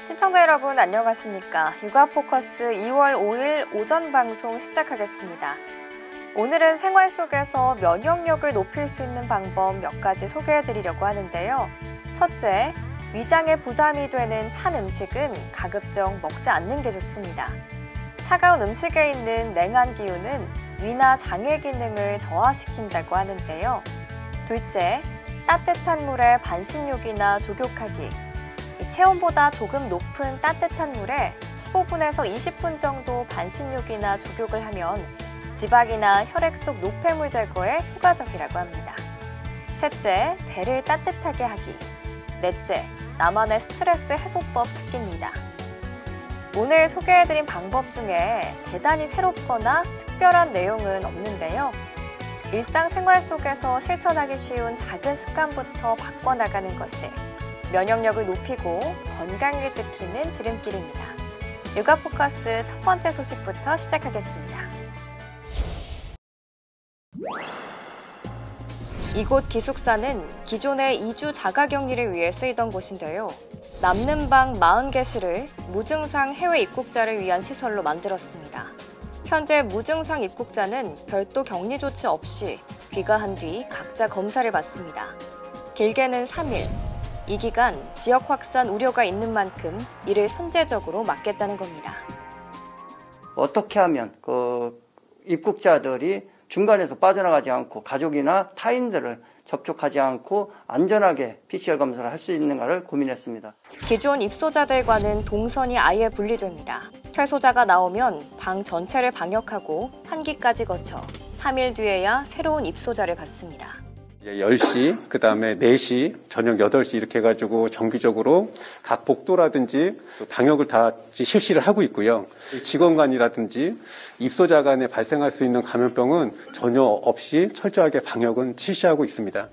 시청자 여러분 안녕하십니까? 육아포커스 2월 5일 오전 방송 시작하겠습니다. 오늘은 생활 속에서 면역력을 높일 수 있는 방법 몇 가지 소개해드리려고 하는데요. 첫째, 위장에 부담이 되는 찬 음식은 가급적 먹지 않는 게 좋습니다. 차가운 음식에 있는 냉한 기운은 위나 장의 기능을 저하시킨다고 하는데요. 둘째, 따뜻한 물에 반신욕이나 족욕하기. 체온보다 조금 높은 따뜻한 물에 15분에서 20분 정도 반신욕이나 족욕을 하면 지방이나 혈액 속 노폐물 제거에 효과적이라고 합니다. 셋째, 배를 따뜻하게 하기. 넷째, 나만의 스트레스 해소법 찾기입니다. 오늘 소개해드린 방법 중에 대단히 새롭거나 특별한 내용은 없는데요. 일상생활 속에서 실천하기 쉬운 작은 습관부터 바꿔나가는 것이 면역력을 높이고 건강을 지키는 지름길입니다. 육아포커스 첫 번째 소식부터 시작하겠습니다. 이곳 기숙사는 기존의 이주 자가격리를 위해 쓰이던 곳인데요. 남는 방 40개실을 무증상 해외 입국자를 위한 시설로 만들었습니다. 현재 무증상 입국자는 별도 격리 조치 없이 귀가한 뒤 각자 검사를 받습니다. 길게는 3일. 이 기간 지역 확산 우려가 있는 만큼 이를 선제적으로 막겠다는 겁니다. 어떻게 하면 입국자들이 중간에서 빠져나가지 않고 가족이나 타인들을 접촉하지 않고 안전하게 PCR 검사를 할 수 있는가를 고민했습니다. 기존 입소자들과는 동선이 아예 분리됩니다. 퇴소자가 나오면 방 전체를 방역하고 환기까지 거쳐 3일 뒤에야 새로운 입소자를 받습니다. 10시, 그 다음에 4시, 저녁 8시 이렇게 해가지고 정기적으로 각 복도라든지 방역을 다 실시를 하고 있고요. 직원 간이라든지 입소자 간에 발생할 수 있는 감염병은 전혀 없이 철저하게 방역은 실시하고 있습니다.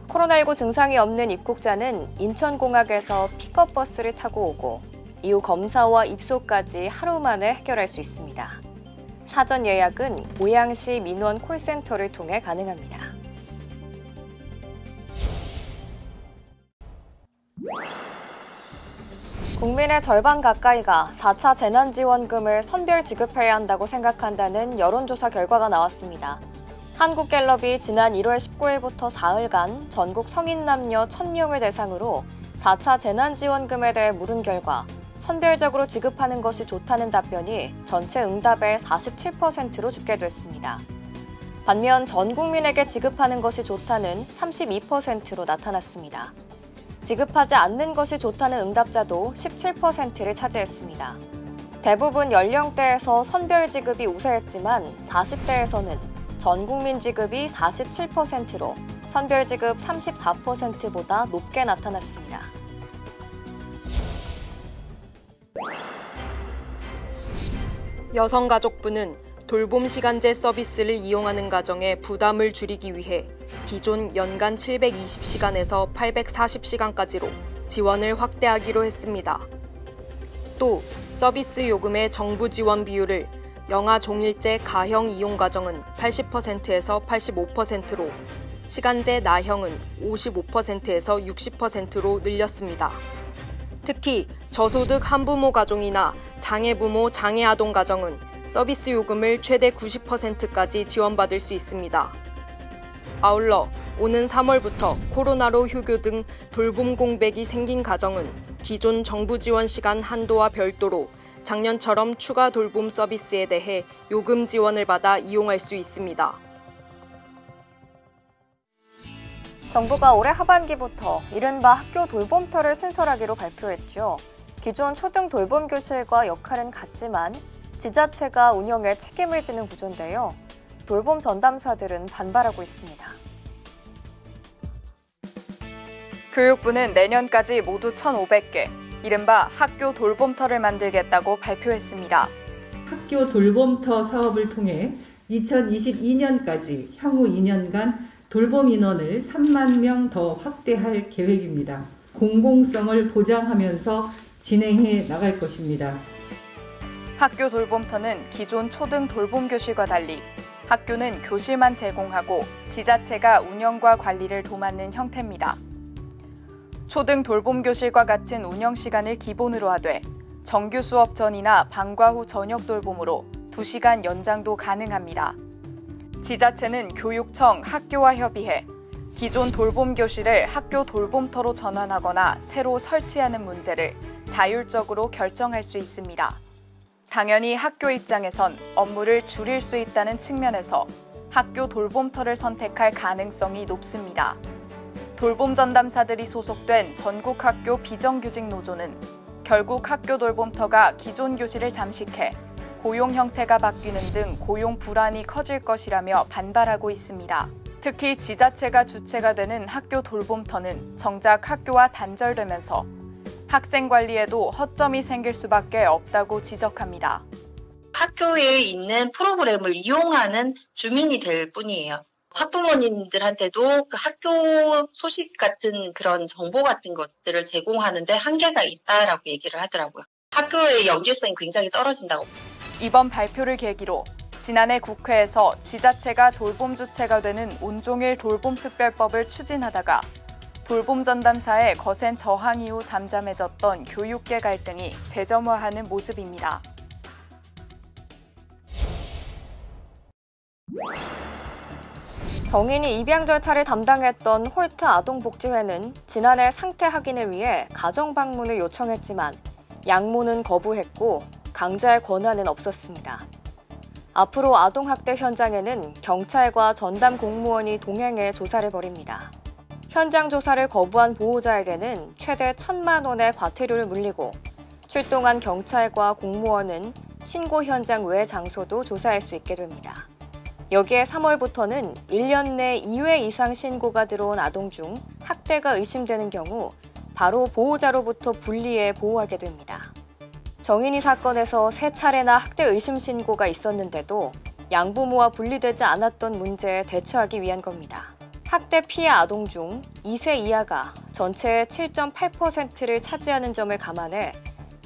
코로나19 증상이 없는 입국자는 인천공항에서 픽업버스를 타고 오고 이후 검사와 입소까지 하루 만에 해결할 수 있습니다. 사전 예약은 고양시 민원 콜센터를 통해 가능합니다. 국민의 절반 가까이가 4차 재난지원금을 선별 지급해야 한다고 생각한다는 여론조사 결과가 나왔습니다. 한국갤럽이 지난 1월 19일부터 사흘간 전국 성인 남녀 1,000명을 대상으로 4차 재난지원금에 대해 물은 결과 선별적으로 지급하는 것이 좋다는 답변이 전체 응답의 47%로 집계됐습니다. 반면 전 국민에게 지급하는 것이 좋다는 32%로 나타났습니다. 지급하지 않는 것이 좋다는 응답자도 17%를 차지했습니다. 대부분 연령대에서 선별 지급이 우세했지만 40대에서는 전 국민 지급이 47%로 선별 지급 34%보다 높게 나타났습니다. 여성가족부는 돌봄 시간제 서비스를 이용하는 가정의 부담을 줄이기 위해 기존 연간 720시간에서 840시간까지로 지원을 확대하기로 했습니다. 또 서비스 요금의 정부 지원 비율을 영아 종일제 가형 이용 가정은 80%에서 85%로 시간제 나형은 55%에서 60%로 늘렸습니다. 특히 저소득 한부모 가정이나 장애부모 장애아동 가정은 서비스 요금을 최대 90%까지 지원받을 수 있습니다. 아울러 오는 3월부터 코로나로 휴교 등 돌봄 공백이 생긴 가정은 기존 정부 지원 시간 한도와 별도로 작년처럼 추가 돌봄 서비스에 대해 요금 지원을 받아 이용할 수 있습니다. 정부가 올해 하반기부터 이른바 학교 돌봄터를 신설하기로 발표했죠. 기존 초등 돌봄교실과 역할은 같지만 지자체가 운영에 책임을 지는 구조인데요. 돌봄 전담사들은 반발하고 있습니다. 교육부는 내년까지 모두 1,500개, 이른바 학교 돌봄터를 만들겠다고 발표했습니다. 학교 돌봄터 사업을 통해 2022년까지 향후 2년간 돌봄 인원을 3만 명 더 확대할 계획입니다. 공공성을 보장하면서 진행해 나갈 것입니다. 학교 돌봄터는 기존 초등 돌봄교실과 달리 학교는 교실만 제공하고 지자체가 운영과 관리를 도맡는 형태입니다. 초등 돌봄교실과 같은 운영 시간을 기본으로 하되 정규 수업 전이나 방과 후 저녁 돌봄으로 2시간 연장도 가능합니다. 지자체는 교육청, 학교와 협의해 기존 돌봄교실을 학교 돌봄터로 전환하거나 새로 설치하는 문제를 자율적으로 결정할 수 있습니다. 당연히 학교 입장에선 업무를 줄일 수 있다는 측면에서 학교 돌봄터를 선택할 가능성이 높습니다. 돌봄 전담사들이 소속된 전국학교 비정규직 노조는 결국 학교 돌봄터가 기존 교실을 잠식해 고용 형태가 바뀌는 등 고용 불안이 커질 것이라며 반발하고 있습니다. 특히 지자체가 주체가 되는 학교 돌봄터는 정작 학교와 단절되면서 학생 관리에도 허점이 생길 수밖에 없다고 지적합니다. 학교에 있는 프로그램을 이용하는 주민이 될 뿐이에요. 학부모님들한테도 그 학교 소식 같은 그런 정보 같은 것들을 제공하는데 한계가 있다라고 얘기를 하더라고요. 학교의 연계성이 굉장히 떨어진다고. 이번 발표를 계기로 지난해 국회에서 지자체가 돌봄 주체가 되는 온종일 돌봄특별법을 추진하다가 돌봄 전담사의 거센 저항 이후 잠잠해졌던 교육계 갈등이 재점화하는 모습입니다. 정인이 입양 절차를 담당했던 홀트 아동복지회는 지난해 상태 확인을 위해 가정 방문을 요청했지만 양모는 거부했고 강제할 권한은 없었습니다. 앞으로 아동학대 현장에는 경찰과 전담 공무원이 동행해 조사를 벌입니다. 현장 조사를 거부한 보호자에게는 최대 1,000만 원의 과태료를 물리고 출동한 경찰과 공무원은 신고 현장 외 장소도 조사할 수 있게 됩니다. 여기에 3월부터는 1년 내 2회 이상 신고가 들어온 아동 중 학대가 의심되는 경우 바로 보호자로부터 분리해 보호하게 됩니다. 정인이 사건에서 3차례나 학대 의심 신고가 있었는데도 양부모와 분리되지 않았던 문제에 대처하기 위한 겁니다. 학대 피해 아동 중 2세 이하가 전체의 7.8%를 차지하는 점을 감안해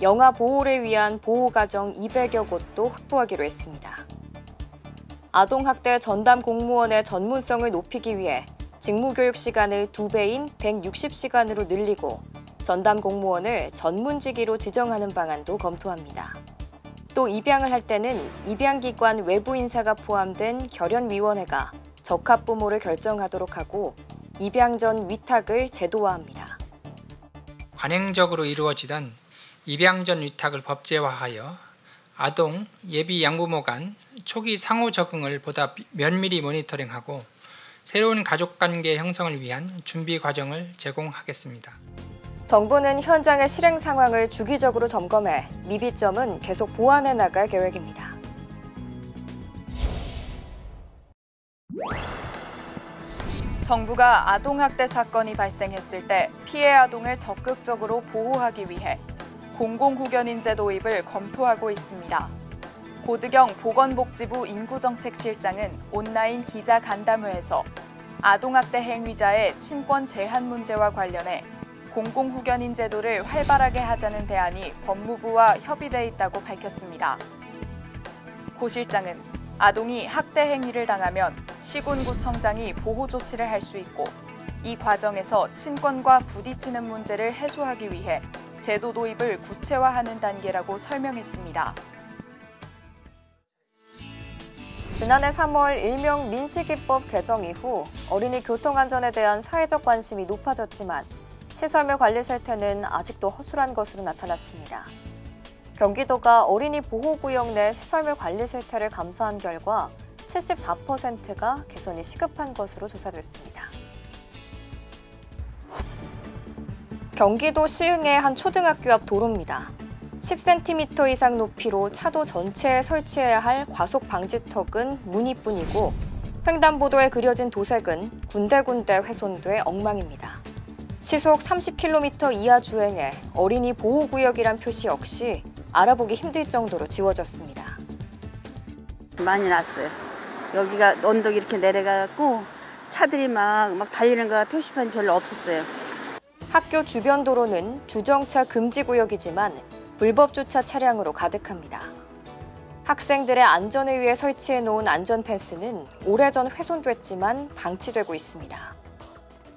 영아 보호를 위한 보호가정 200여 곳도 확보하기로 했습니다. 아동학대 전담 공무원의 전문성을 높이기 위해 직무교육 시간을 2배인 160시간으로 늘리고 전담 공무원을 전문직위로 지정하는 방안도 검토합니다. 또 입양을 할 때는 입양기관 외부 인사가 포함된 결연위원회가 적합부모를 결정하도록 하고 입양 전 위탁을 제도화합니다. 관행적으로 이루어지던 입양 전 위탁을 법제화하여 아동, 예비 양부모 간 초기 상호 적응을 보다 면밀히 모니터링하고 새로운 가족관계 형성을 위한 준비 과정을 제공하겠습니다. 정부는 현장의 실행 상황을 주기적으로 점검해 미비점은 계속 보완해 나갈 계획입니다. 정부가 아동학대 사건이 발생했을 때 피해 아동을 적극적으로 보호하기 위해 공공후견인제 도입을 검토하고 있습니다. 고드경 보건복지부 인구정책실장은 온라인 기자간담회에서 아동학대 행위자의 친권 제한 문제와 관련해 공공후견인 제도를 활발하게 하자는 대안이 법무부와 협의돼 있다고 밝혔습니다. 고 실장은 아동이 학대 행위를 당하면 시군구청장이 보호 조치를 할 수 있고 이 과정에서 친권과 부딪히는 문제를 해소하기 위해 제도 도입을 구체화하는 단계라고 설명했습니다. 지난해 3월 일명 민식이법 개정 이후 어린이 교통안전에 대한 사회적 관심이 높아졌지만 시설물 관리 실태는 아직도 허술한 것으로 나타났습니다. 경기도가 어린이 보호구역 내 시설물 관리 실태를 감사한 결과 74%가 개선이 시급한 것으로 조사됐습니다. 경기도 시흥의 한 초등학교 앞 도로입니다. 10cm 이상 높이로 차도 전체에 설치해야 할 과속 방지턱은 무늬뿐이고 횡단보도에 그려진 도색은 군데군데 훼손돼 엉망입니다. 시속 30km 이하 주행에 어린이 보호구역이란 표시 역시 알아보기 힘들 정도로 지워졌습니다. 많이 났어요. 여기가 언덕이 이렇게 내려가고 차들이 막 달리는 거 표시판이 별로 없었어요. 학교 주변 도로는 주정차 금지 구역이지만 불법 주차 차량으로 가득합니다. 학생들의 안전을 위해 설치해 놓은 안전 펜스는 오래전 훼손됐지만 방치되고 있습니다.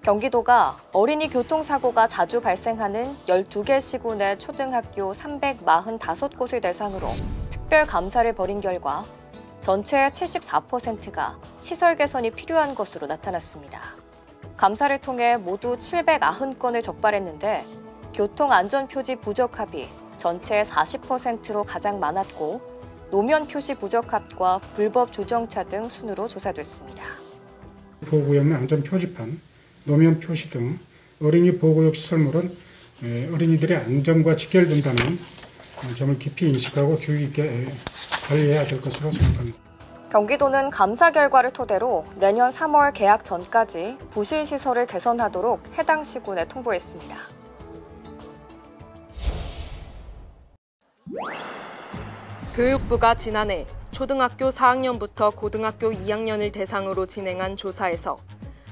경기도가 어린이 교통사고가 자주 발생하는 12개 시군 내 초등학교 345곳을 대상으로 특별 감사를 벌인 결과 전체의 74%가 시설 개선이 필요한 것으로 나타났습니다. 감사를 통해 모두 790건을 적발했는데 교통안전표지 부적합이 전체의 40%로 가장 많았고 노면 표시 부적합과 불법 주정차 등 순으로 조사됐습니다. 보호구역 내 안전 표지판, 노면 표시 등 어린이 보호구역 시설물은 어린이들의 안전과 직결된다는 점을 깊이 인식하고 주의 깊게 관리해야 될 것으로 생각합니다. 경기도는 감사 결과를 토대로 내년 3월 개학 전까지 부실 시설을 개선하도록 해당 시군에 통보했습니다. 교육부가 지난해 초등학교 4학년부터 고등학교 2학년을 대상으로 진행한 조사에서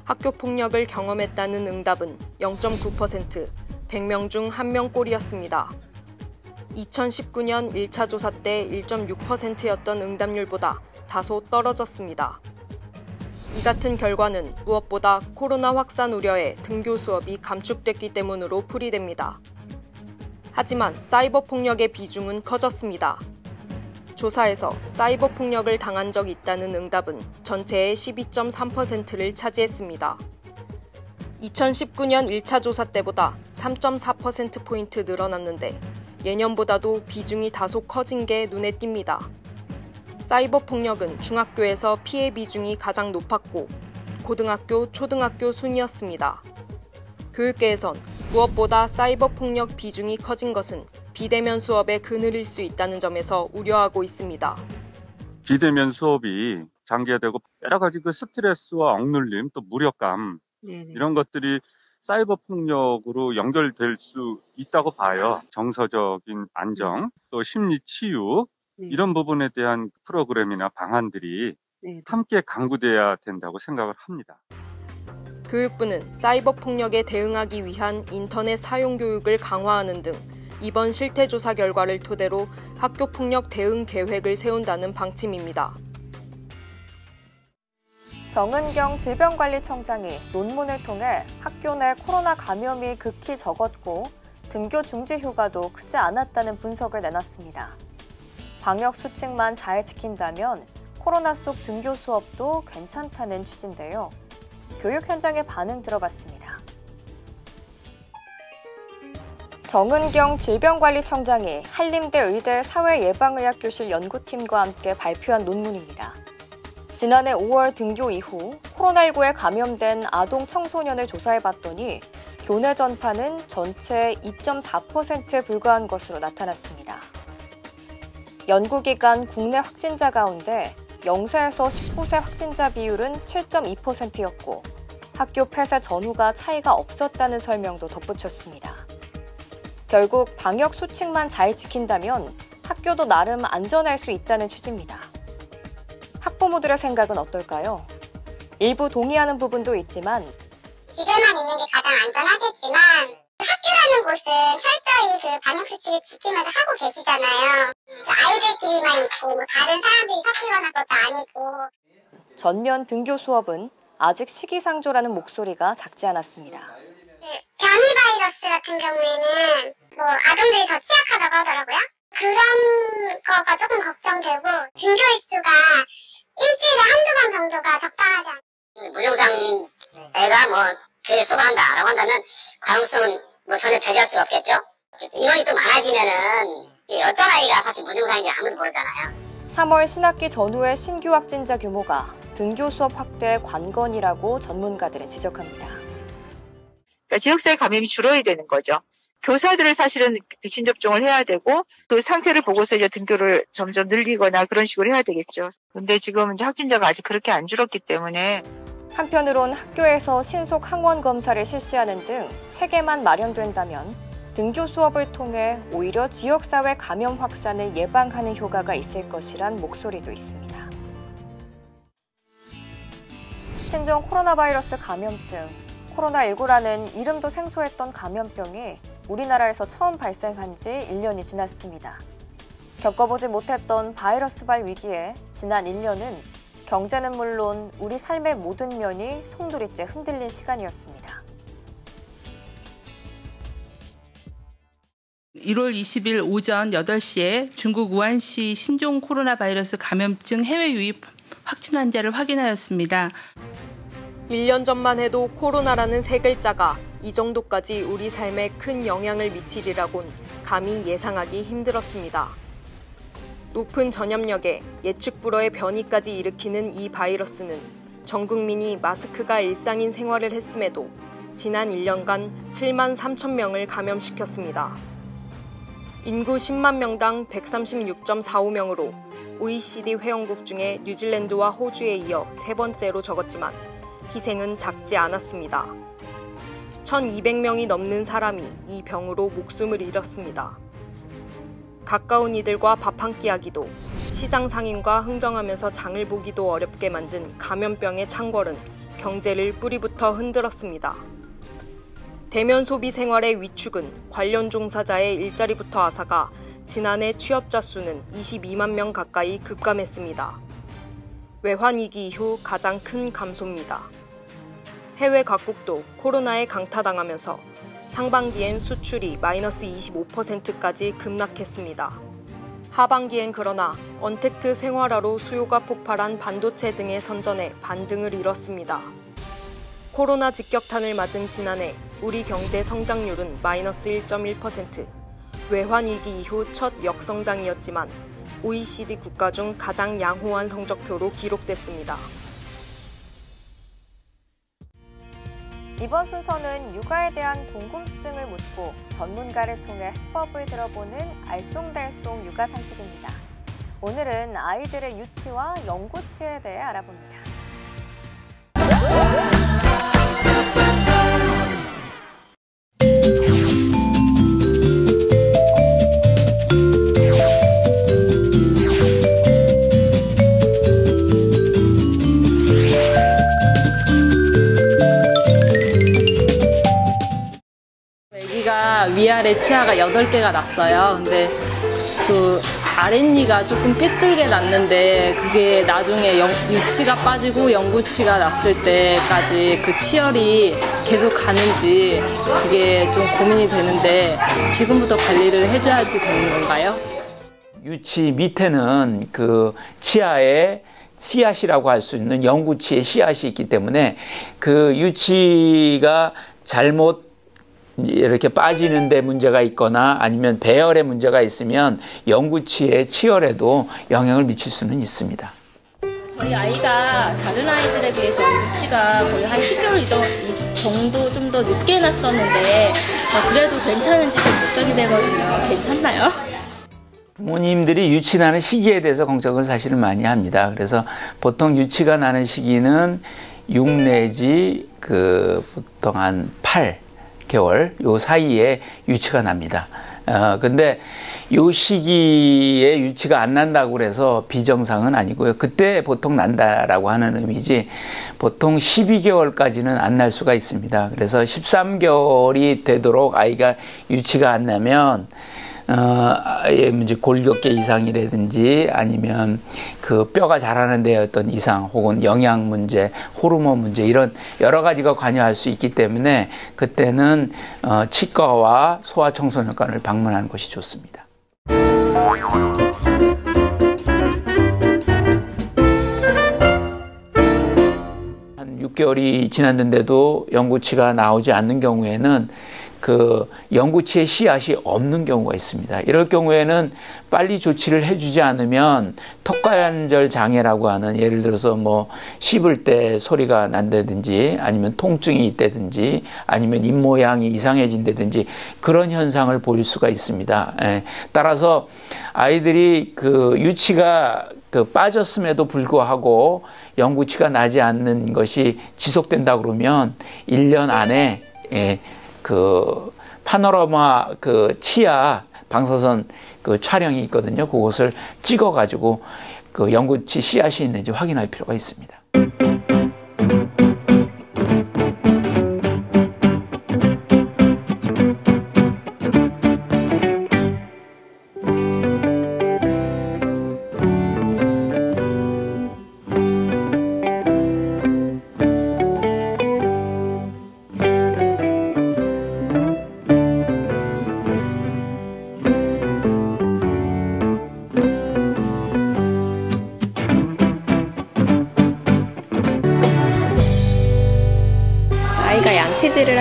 학교 폭력을 경험했다는 응답은 0.9%, 100명 중 1명꼴이었습니다. 2019년 1차 조사 때 1.6%였던 응답률보다 다소 떨어졌습니다. 이 같은 결과는 무엇보다 코로나 확산 우려에 등교 수업이 감축됐기 때문으로 풀이됩니다. 하지만 사이버 폭력의 비중은 커졌습니다. 조사에서 사이버 폭력을 당한 적 있다는 응답은 전체의 12.3%를 차지했습니다. 2019년 1차 조사 때보다 3.4%포인트 늘어났는데 예년보다도 비중이 다소 커진 게 눈에 띕니다. 사이버 폭력은 중학교에서 피해 비중이 가장 높았고 고등학교, 초등학교 순이었습니다. 교육계에선 무엇보다 사이버 폭력 비중이 커진 것은 비대면 수업에 그늘일 수 있다는 점에서 우려하고 있습니다. 비대면 수업이 장기화되고 여러 가지 그 스트레스와 억눌림, 또 무력감 이런 것들이 사이버 폭력으로 연결될 수 있다고 봐요. 정서적인 안정, 또 심리 치유 이런 부분에 대한 프로그램이나 방안들이 함께 강구돼야 된다고 생각을 합니다. 교육부는 사이버 폭력에 대응하기 위한 인터넷 사용 교육을 강화하는 등 이번 실태조사 결과를 토대로 학교 폭력 대응 계획을 세운다는 방침입니다. 정은경 질병관리청장이 논문을 통해 학교 내 코로나 감염이 극히 적었고 등교 중지 효과도 크지 않았다는 분석을 내놨습니다. 방역 수칙만 잘 지킨다면 코로나 속 등교 수업도 괜찮다는 취지인데요. 교육 현장의 반응 들어봤습니다. 정은경 질병관리청장이 한림대 의대 사회예방의학교실 연구팀과 함께 발표한 논문입니다. 지난해 5월 등교 이후 코로나19에 감염된 아동 청소년을 조사해봤더니 교내 전파는 전체의 2.4%에 불과한 것으로 나타났습니다. 연구기간 국내 확진자 가운데 0세에서 19세 확진자 비율은 7.2%였고 학교 폐쇄 전후가 차이가 없었다는 설명도 덧붙였습니다. 결국 방역 수칙만 잘 지킨다면 학교도 나름 안전할 수 있다는 취지입니다. 학부모들의 생각은 어떨까요? 일부 동의하는 부분도 있지만 집에만 있는 게 가장 안전하겠지만 학교라는 곳은 철저히 그 방역 수칙을 지키면서 하고 계시잖아요. 아이들끼리만 있고 다른 사람들이 섞이거나 그것도 아니고. 전면 등교 수업은 아직 시기상조라는 목소리가 작지 않았습니다. 변이 바이러스 같은 경우에는 아동들이 더 취약하다고 하더라고요. 그런 거가 조금 걱정되고 등교 일수가 일주일에 한두 번 정도가 적당하지 않아요. 무증상 애가 교회 수업한다라고 한다면 가능성은 전혀 배제할 수가 없겠죠. 인원이 또 많아지면은 어떤 아이가 사실 무증상인지 아무도 모르잖아요. 3월 신학기 전후의 신규 확진자 규모가 등교 수업 확대의 관건이라고 전문가들은 지적합니다. 그러니까 지역사회 감염이 줄어야 되는 거죠. 교사들을 사실은 백신 접종을 해야 되고 그 상태를 보고서 이제 등교를 점점 늘리거나 그런 식으로 해야 되겠죠. 근데 지금 이제 확진자가 아직 그렇게 안 줄었기 때문에 한편으론 학교에서 신속 항원 검사를 실시하는 등 체계만 마련된다면 등교 수업을 통해 오히려 지역사회 감염 확산을 예방하는 효과가 있을 것이란 목소리도 있습니다. 신종 코로나 바이러스 감염증, 코로나19라는 이름도 생소했던 감염병이 우리나라에서 처음 발생한 지 1년이 지났습니다. 겪어보지 못했던 바이러스발 위기에 지난 1년은 경제는 물론 우리 삶의 모든 면이 송두리째 흔들린 시간이었습니다. 1월 20일 오전 8시에 중국 우한시 신종 코로나 바이러스 감염증 해외 유입 확진 환자를 확인하였습니다. 1년 전만 해도 코로나라는 세 글자가 이 정도까지 우리 삶에 큰 영향을 미치리라곤 감히 예상하기 힘들었습니다. 높은 전염력에 예측 불허의 변이까지 일으키는 이 바이러스는 전 국민이 마스크가 일상인 생활을 했음에도 지난 1년간 7만 3천 명을 감염시켰습니다. 인구 10만 명당 136.45명으로 OECD 회원국 중에 뉴질랜드와 호주에 이어 세 번째로 적었지만 희생은 작지 않았습니다. 1,200명이 넘는 사람이 이 병으로 목숨을 잃었습니다. 가까운 이들과 밥 한 끼 하기도, 시장 상인과 흥정하면서 장을 보기도 어렵게 만든 감염병의 창궐은 경제를 뿌리부터 흔들었습니다. 대면 소비 생활의 위축은 관련 종사자의 일자리부터 앗아가 지난해 취업자 수는 22만 명 가까이 급감했습니다. 외환위기 이후 가장 큰 감소입니다. 해외 각국도 코로나에 강타당하면서 상반기엔 수출이 마이너스 25%까지 급락했습니다. 하반기엔 그러나 언택트 생활화로 수요가 폭발한 반도체 등의 선전에 반등을 이뤘습니다. 코로나 직격탄을 맞은 지난해 우리 경제 성장률은 마이너스 1.1%, 외환위기 이후 첫 역성장이었지만 OECD 국가 중 가장 양호한 성적표로 기록됐습니다. 이번 순서는 육아에 대한 궁금증을 묻고 전문가를 통해 해법을 들어보는 알쏭달쏭 육아 상식입니다. 오늘은 아이들의 유치와 영구치에 대해 알아봅니다. 위아래 치아가 8개가 났어요. 근데 그 아랫니가 조금 삐뚤게 났는데 그게 나중에 유치가 빠지고 영구치가 났을 때까지 그 치열이 계속 가는지 그게 좀 고민이 되는데 지금부터 관리를 해줘야지 되는 건가요? 유치 밑에는 그 치아에 씨앗이라고 할 수 있는 영구치의 씨앗이 있기 때문에 그 유치가 잘못 이렇게 빠지는 데 문제가 있거나 아니면 배열에 문제가 있으면 영구치의 치열에도 영향을 미칠 수는 있습니다. 저희 아이가 다른 아이들에 비해서 유치가 거의 한 10개월 정도 좀 더 늦게 났었는데 그래도 괜찮은지 좀 걱정이 되거든요. 괜찮나요? 부모님들이 유치 나는 시기에 대해서 걱정을 사실은 많이 합니다. 그래서 보통 유치가 나는 시기는 6 내지 보통 한 8개월 요 사이에 유치가 납니다. 근데 요 시기에 유치가 안 난다고 그래서 비정상은 아니고요. 그때 보통 난다라고 하는 의미지 보통 12개월까지는 안 날 수가 있습니다. 그래서 13개월이 되도록 아이가 유치가 안 나면 이제 골격계 이상이라든지 아니면 그 뼈가 자라는 데 어떤 이상 혹은 영양 문제, 호르몬 문제 이런 여러 가지가 관여할 수 있기 때문에 그때는 치과와 소아청소년과를 방문하는 것이 좋습니다. 한 6개월이 지났는데도 영구치가 나오지 않는 경우에는 그 영구치의 씨앗이 없는 경우가 있습니다. 이럴 경우에는 빨리 조치를 해주지 않으면 턱관절 장애라고 하는 예를 들어서 뭐 씹을 때 소리가 난다든지 아니면 통증이 있다든지 아니면 입 모양이 이상해진다든지 그런 현상을 보일 수가 있습니다. 따라서 아이들이 그 유치가 빠졌음에도 불구하고 영구치가 나지 않는 것이 지속된다 그러면 1년 안에 그 파노라마 그 치아 방사선 그 촬영이 있거든요. 그것을 찍어 가지고 그 영구치 씨앗이 있는지 확인할 필요가 있습니다.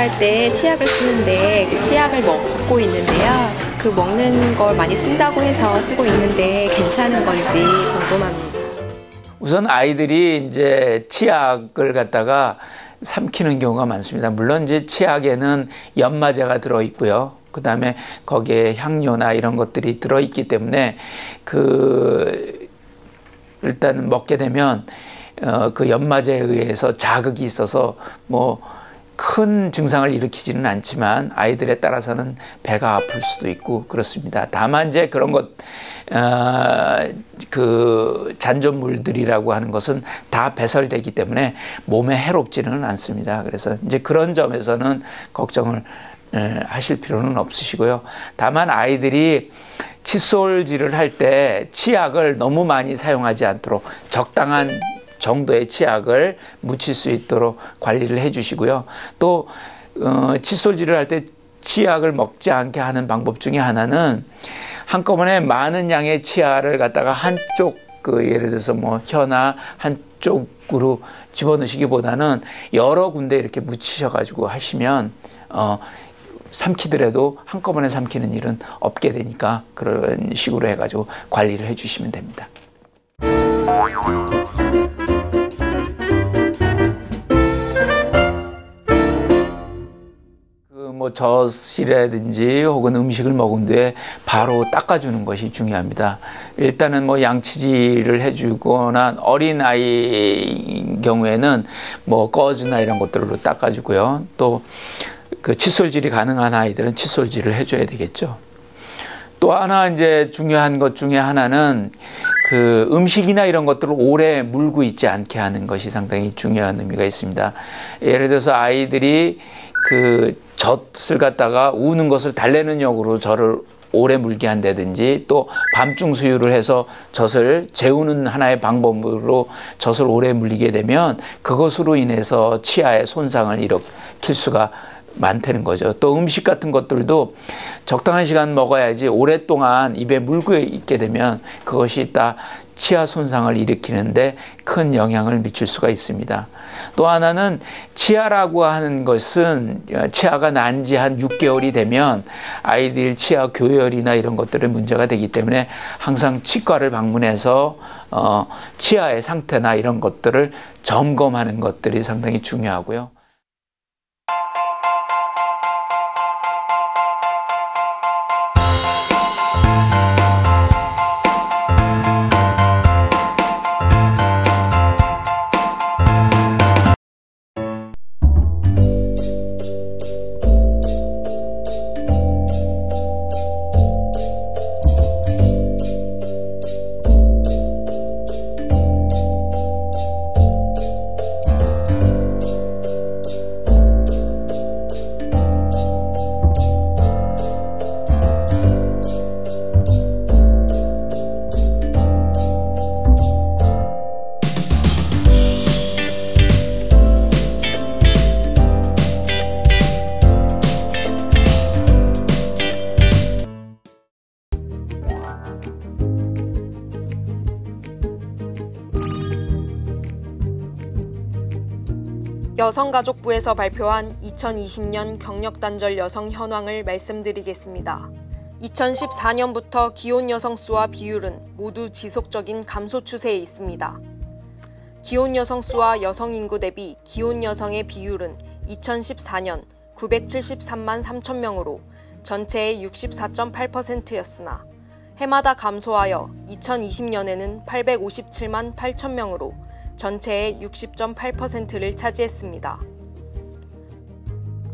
할 때 치약을 쓰는데 그 치약을 먹고 있는데요. 그 먹는 걸 많이 쓴다고 해서 쓰고 있는데 괜찮은 건지 궁금합니다. 우선 아이들이 이제 치약을 갖다가 삼키는 경우가 많습니다. 물론 이제 치약에는 연마제가 들어 있고요. 그다음에 거기에 향료나 이런 것들이 들어 있기 때문에 일단 먹게 되면 그 연마제에 의해서 자극이 있어서 뭐 큰 증상을 일으키지는 않지만 아이들에 따라서는 배가 아플 수도 있고 그렇습니다. 다만 이제 그런 그 잔존물들이라고 하는 것은 다 배설되기 때문에 몸에 해롭지는 않습니다. 그래서 이제 그런 점에서는 걱정을 하실 필요는 없으시고요. 다만 아이들이 칫솔질을 할 때 치약을 너무 많이 사용하지 않도록 적당한 정도의 치약을 묻힐 수 있도록 관리를 해주시고요. 또 칫솔질을 할 때 치약을 먹지 않게 하는 방법 중에 하나는 한꺼번에 많은 양의 치약을 갖다가 한쪽 예를 들어서 뭐 혀나 한쪽으로 집어넣으시기보다는 여러 군데 이렇게 묻히셔가지고 하시면 삼키더라도 한꺼번에 삼키는 일은 없게 되니까 그런 식으로 해가지고 관리를 해주시면 됩니다. 뭐 젖이라든지 혹은 음식을 먹은 뒤에 바로 닦아주는 것이 중요합니다. 일단은 뭐 양치질을 해주거나 어린 아이 경우에는 뭐 거즈나 이런 것들로 닦아주고요. 또 그 칫솔질이 가능한 아이들은 칫솔질을 해줘야 되겠죠. 또 하나 이제 중요한 것 중에 하나는 그 음식이나 이런 것들을 오래 물고 있지 않게 하는 것이 상당히 중요한 의미가 있습니다. 예를 들어서 아이들이 그 젖을 갖다가 우는 것을 달래는 역으로 젖을 오래 물게 한다든지 또 밤중 수유를 해서 젖을 재우는 하나의 방법으로 젖을 오래 물리게 되면 그것으로 인해서 치아에 손상을 일으킬 수가 많다는 거죠. 또 음식 같은 것들도 적당한 시간 먹어야지 오랫동안 입에 물고 있게 되면 그것이 다 치아 손상을 일으키는데 큰 영향을 미칠 수가 있습니다. 또 하나는 치아라고 하는 것은 치아가 난 지 한 6개월이 되면 아이들 치아 교열이나 이런 것들에 문제가 되기 때문에 항상 치과를 방문해서 치아의 상태나 이런 것들을 점검하는 것들이 상당히 중요하고요. 여성가족부에서 발표한 2020년 경력단절 여성 현황을 말씀드리겠습니다. 2014년부터 기혼 여성 수와 비율은 모두 지속적인 감소 추세에 있습니다. 기혼 여성 수와 여성 인구 대비 기혼 여성의 비율은 2014년 973만 3천 명으로 전체의 64.8%였으나 해마다 감소하여 2020년에는 857만 8천 명으로 전체의 60.8%를 차지했습니다.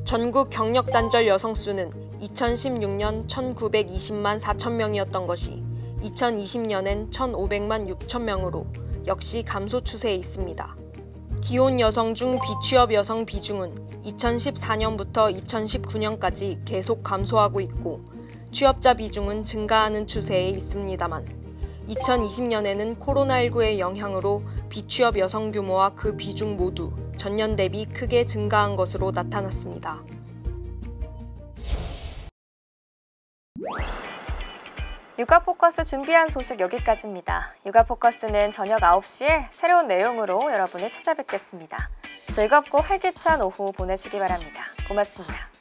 전국 경력단절 여성 수는 2016년 1920만 4천 명이었던 것이 2020년엔 1500만 6천 명으로 역시 감소 추세에 있습니다. 기혼 여성 중 비취업 여성 비중은 2014년부터 2019년까지 계속 감소하고 있고 취업자 비중은 증가하는 추세에 있습니다만 2020년에는 코로나19의 영향으로 비취업 여성 규모와 그 비중 모두 전년 대비 크게 증가한 것으로 나타났습니다. 육아포커스 준비한 소식 여기까지입니다. 육아포커스는 저녁 9시에 새로운 내용으로 여러분을 찾아뵙겠습니다. 즐겁고 활기찬 오후 보내시기 바랍니다. 고맙습니다.